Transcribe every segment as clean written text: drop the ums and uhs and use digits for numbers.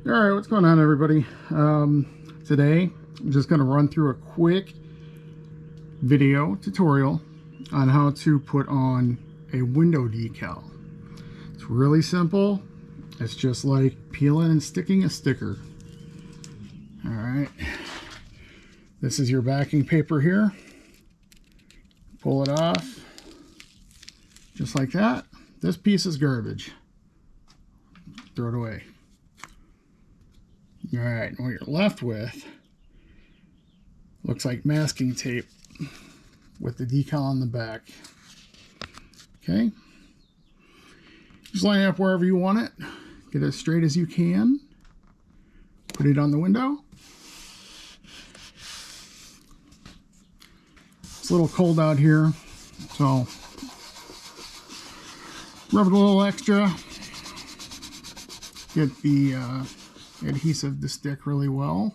All right, what's going on, everybody? Today I'm just going to run through a quick video tutorial on how to put on a window decal. It's really simple. It's just like peeling and sticking a sticker. All right, this is your backing paper here. Pull it off just like that. This piece is garbage. Throw it away. All right, and what you're left with looks like masking tape with the decal on the back. Okay, just line it up wherever you want it. Get it as straight as you can. Put it on the window. It's a little cold out here, so rub it a little extra. Get the adhesive to stick really well.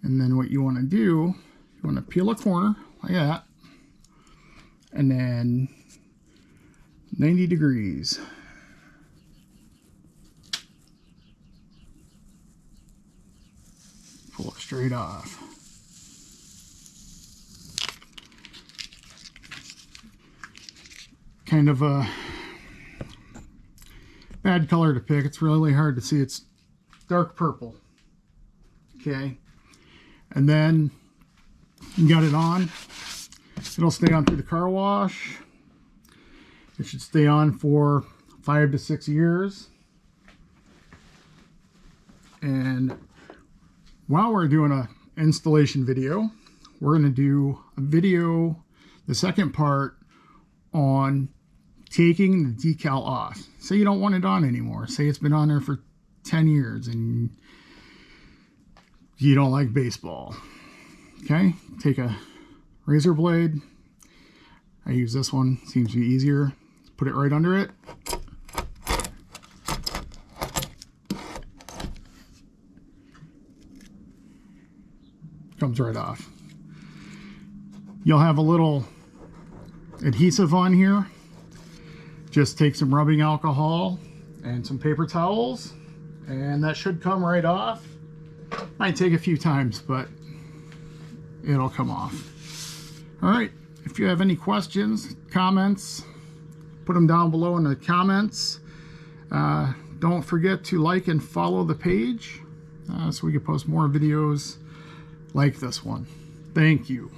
And then what you want to do, you want to peel a corner like that, and then 90 degrees. Pull it straight off. Kind of a bad color to pick. It's really hard to see. It's dark purple. Okay, and then you got it on. It'll stay on through the car wash. It should stay on for 5 to 6 years. And while we're doing an installation video, we're going to do a video, the second part, on taking the decal off. Say you don't want it on anymore. Say it's been on there for 10 years and you don't like baseball. Okay, take a razor blade. I use this one, seems to be easier. Put it right under it. Comes right off. You'll have a little adhesive on here. Just take some rubbing alcohol and some paper towels, and that should come right off. Might take a few times, but it'll come off. All right, if you have any questions, comments, put them down below in the comments. Don't forget to like and follow the page so we can post more videos like this one. Thank you.